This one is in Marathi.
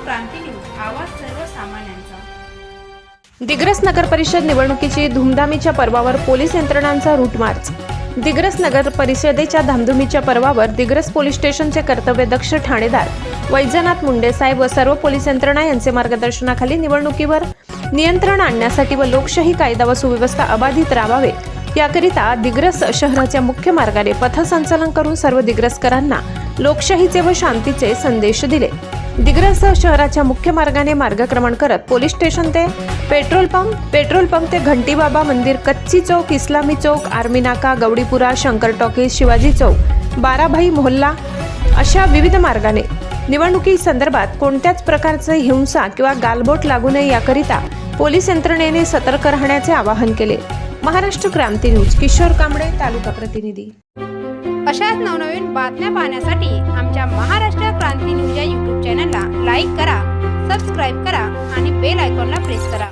क्रांती न्यूज, आवाज सर्वसामान्यांचा। दिग्रस नगर परिषद निवडणुकीची धुमधामीच्या पर्वावर पोलीस यंत्रणांचा रूट मार्च। दिग्रस नगर परिषदेच्या धामधुमीच्या पर्वावर दिग्रस पोलीस स्टेशनचे कर्तव्यदक्ष ठाणेदार वैजनाथ मुंडे साहेब व सर्व पोलीस यंत्रणा यांचे मार्गदर्शनाखाली निवडणुकीवर नियंत्रण आणण्यासाठी व लोकशाही कायदा व सुव्यवस्था अबाधित राहावे याकरिता दिग्रस शहराच्या मुख्य मार्गाने पथसंचलन करून सर्व दिग्रसकरांना लोकशाहीचे व शांतीचे संदेश दिले। दिग्रस शहराच्या मुख्य मार्गाने मार्गक्रमण करत पोलीस स्टेशन ते पेट्रोल पंप ते घंटीबाबा मंदिर, कच्ची चौक, इस्लामी चौक, आर्मी नाका, गवडीपुरा, शंकर टॉकीज, शिवाजी चौक, बाराभाई मोहल्ला अशा विविध मार्गाने निवडणुकी संदर्भात कोणत्याच प्रकारचे हिंसा किंवा गालबोट लागू नये याकरिता पोलीस यंत्रणेने सतर्क राहण्याचे आवाहन केले। महाराष्ट्र क्रांती न्यूज, किशोर कांबळे, तालुका प्रतिनिधी। अशाच नवनवीन बातम्या पाहण्यासाठी आमच्या महाराष्ट्र क्रांती न्यूज या YouTube चॅनलला लाईक करा, सबस्क्राईब करा आणि बेल आयकॉनला प्रेस करा।